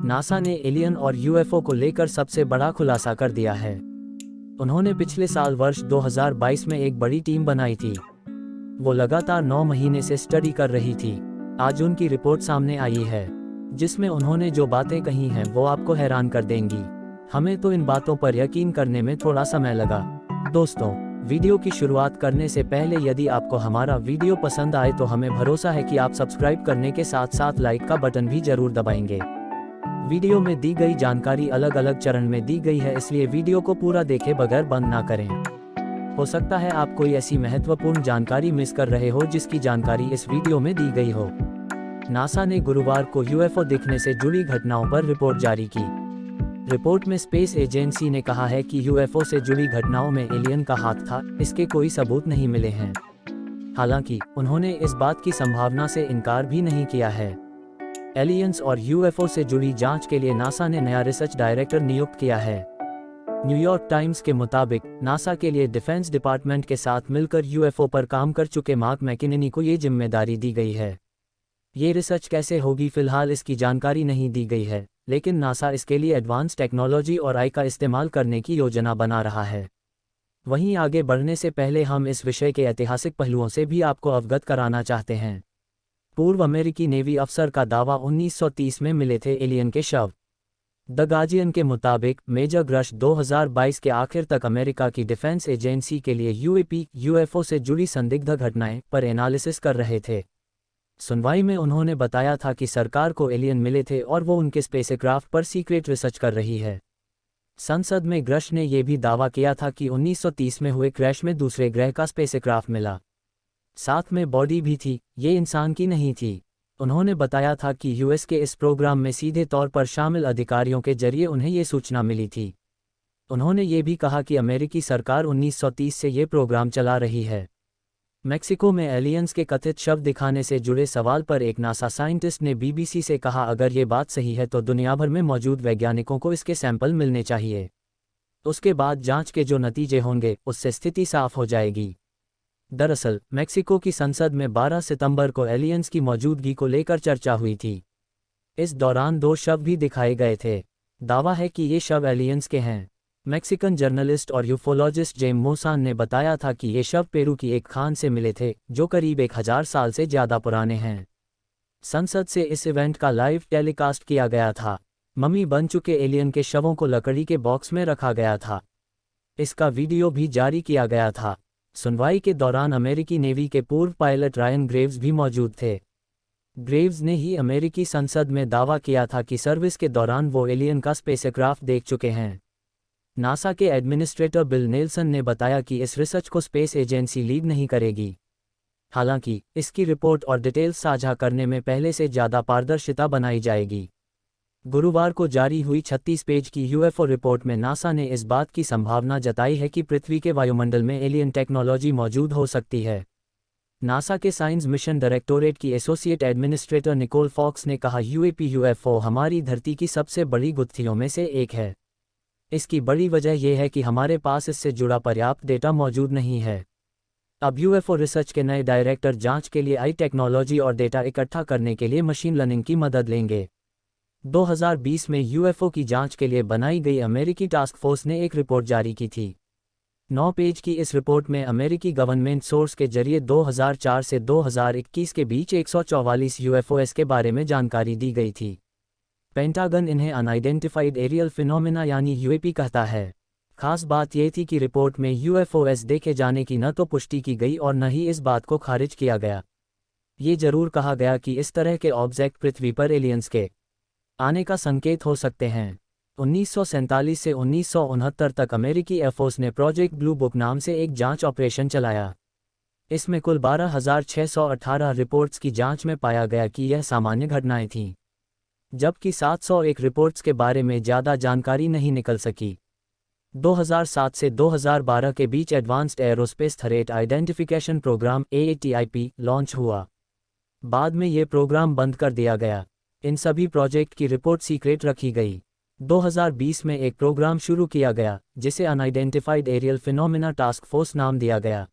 NASA ने alien और UFO को लेकर सबसे बड़ा खुलासा कर दिया है। उन्होंने पिछले साल वर्ष 2022 में एक बड़ी टीम बनाई थी। वो लगातार 9 महीने से स्टडी कर रही थी। आज उनकी रिपोर्ट सामने आई है, जिसमें उन्होंने जो बातें कही हैं वो आपको हैरान कर देंगी। हमें तो इन बातों पर यकीन करने में थोड़ा समय लगा। दोस्तों, वीडियो की शुरुआत करने से पहले यदि आपको हमारा वीडियो पसंद आए तो हमें भरोसा है कि आप सब्सक्राइब करने के साथ साथ लाइक का बटन भी जरूर दबाएंगे। वीडियो में दी गई जानकारी अलग अलग चरण में दी गई है, इसलिए वीडियो को पूरा देखे बगैर बंद ना करें। हो सकता है आप कोई ऐसी महत्वपूर्ण जानकारी मिस कर रहे हो जिसकी जानकारी इस वीडियो में दी गई हो। नासा ने गुरुवार को यूएफओ दिखने से जुड़ी घटनाओं पर रिपोर्ट जारी की। रिपोर्ट में स्पेस एजेंसी ने कहा है कि यूएफओ से जुड़ी घटनाओं में एलियन का हाथ था, इसके कोई सबूत नहीं मिले हैं। हालांकि उन्होंने इस बात की संभावना से इनकार भी नहीं किया है। एलियंस और यूएफओ से जुड़ी जांच के लिए नासा ने नया रिसर्च डायरेक्टर नियुक्त किया है। न्यूयॉर्क टाइम्स के मुताबिक नासा के लिए डिफेंस डिपार्टमेंट के साथ मिलकर यूएफओ पर काम कर चुके मार्क मैकिनेनी को ये जिम्मेदारी दी गई है। ये रिसर्च कैसे होगी, फिलहाल इसकी जानकारी नहीं दी गई है, लेकिन नासा इसके लिए एडवांस टेक्नोलॉजी और आई का इस्तेमाल करने की योजना बना रहा है। वहीं आगे बढ़ने से पहले हम इस विषय के ऐतिहासिक पहलुओं से भी आपको अवगत कराना चाहते हैं। पूर्व अमेरिकी नेवी अफसर का दावा 1930 में मिले थे एलियन के शव। द गार्जियन के मुताबिक मेजर ग्रश 2022 के आखिर तक अमेरिका की डिफेंस एजेंसी के लिए यूएपी यूएफओ से जुड़ी संदिग्ध घटनाएं पर एनालिसिस कर रहे थे। सुनवाई में उन्होंने बताया था कि सरकार को एलियन मिले थे और वो उनके स्पेसक्राफ्ट पर सीक्रेट रिसर्च कर रही है। संसद में ग्रश ने यह भी दावा किया था कि 1930 में हुए क्रैश में दूसरे ग्रह का स्पेसक्राफ्ट मिला, साथ में बॉडी भी थी, ये इंसान की नहीं थी। उन्होंने बताया था कि यूएस के इस प्रोग्राम में सीधे तौर पर शामिल अधिकारियों के जरिए उन्हें ये सूचना मिली थी। उन्होंने ये भी कहा कि अमेरिकी सरकार 1930 से ये प्रोग्राम चला रही है। मेक्सिको में एलियंस के कथित शव दिखाने से जुड़े सवाल पर एक नासा साइंटिस्ट ने बीबीसी से कहा, अगर ये बात सही है तो दुनिया भर में मौजूद वैज्ञानिकों को इसके सैंपल मिलने चाहिए। उसके बाद जांच के जो नतीजे होंगे उससे स्थिति साफ हो जाएगी। दरअसल मेक्सिको की संसद में 12 सितंबर को एलियंस की मौजूदगी को लेकर चर्चा हुई थी। इस दौरान 2 शव भी दिखाए गए थे। दावा है कि ये शव एलियंस के हैं। मैक्सिकन जर्नलिस्ट और यूफोलॉजिस्ट जेम मोसान ने बताया था कि ये शव पेरू की एक खान से मिले थे, जो करीब 1000 साल से ज़्यादा पुराने हैं। संसद से इस इवेंट का लाइव टेलीकास्ट किया गया था। मम्मी बन चुके एलियन के शवों को लकड़ी के बॉक्स में रखा गया था। इसका वीडियो भी जारी किया गया था। सुनवाई के दौरान अमेरिकी नेवी के पूर्व पायलट रायन ग्रेव्स भी मौजूद थे। ग्रेव्स ने ही अमेरिकी संसद में दावा किया था कि सर्विस के दौरान वो एलियन का स्पेसक्राफ्ट देख चुके हैं। नासा के एडमिनिस्ट्रेटर बिल नेल्सन ने बताया कि इस रिसर्च को स्पेस एजेंसी लीड नहीं करेगी। हालांकि इसकी रिपोर्ट और डिटेल्स साझा करने में पहले से ज़्यादा पारदर्शिता बनाई जाएगी। गुरुवार को जारी हुई 36 पेज की यूएफओ रिपोर्ट में नासा ने इस बात की संभावना जताई है कि पृथ्वी के वायुमंडल में एलियन टेक्नोलॉजी मौजूद हो सकती है। नासा के साइंस मिशन डायरेक्टोरेट की एसोसिएट एडमिनिस्ट्रेटर निकोल फॉक्स ने कहा, यूएपी यूएफओ हमारी धरती की सबसे बड़ी गुत्थियों में से एक है। इसकी बड़ी वजह यह है कि हमारे पास इससे जुड़ा पर्याप्त डेटा मौजूद नहीं है। अब यूएफओ रिसर्च के नए डायरेक्टर जांच के लिए आई टेक्नोलॉजी और डेटा इकट्ठा करने के लिए मशीन लर्निंग की मदद लेंगे। 2020 में यूएफओ की जांच के लिए बनाई गई अमेरिकी टास्क फोर्स ने एक रिपोर्ट जारी की थी। 9 पेज की इस रिपोर्ट में अमेरिकी गवर्नमेंट सोर्स के जरिए 2004 से 2021 के बीच 144 यूएफओएस के बारे में जानकारी दी गई थी। पेंटागन इन्हें अनआइडेंटिफाइड एरियल फिनोमेना यानी यूएपी कहता है। खास बात यह थी कि रिपोर्ट में यूएफओएस देखे जाने की न तो पुष्टि की गई और न ही इस बात को खारिज किया गया। ये जरूर कहा गया कि इस तरह के ऑब्जेक्ट पृथ्वी पर एलियंस के आने का संकेत हो सकते हैं। 1947 से 1969 तक अमेरिकी एयरफोर्स ने प्रोजेक्ट ब्लू बुक नाम से एक जांच ऑपरेशन चलाया। इसमें कुल 12,618 रिपोर्ट्स की जांच में पाया गया कि यह सामान्य घटनाएं थीं, जबकि 701 रिपोर्ट्स के बारे में ज़्यादा जानकारी नहीं निकल सकी। 2007 से 2012 के बीच advanced aerospace threat identification program AATIP launch हुआ। बाद में ये प्रोग्राम बंद कर दिया गया। इन सभी प्रोजेक्ट की रिपोर्ट सीक्रेट रखी गई। 2020 में एक प्रोग्राम शुरू किया गया जिसे unidentified aerial phenomena task force नाम दिया गया।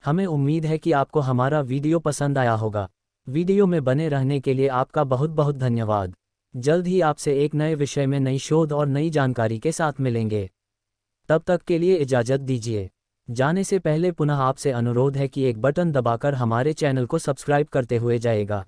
हमें उम्मीद है कि आपको हमारा वीडियो पसंद आया होगा। वीडियो में बने रहने के लिए आपका बहुत बहुत धन्यवाद। जल्द ही आपसे एक नए विषय में नई शोध और नई जानकारी के साथ मिलेंगे। तब तक के लिए इजाज़त दीजिए। जाने से पहले पुनः आपसे अनुरोध है कि एक बटन दबाकर हमारे चैनल को सब्सक्राइब करते हुए जाइएगा।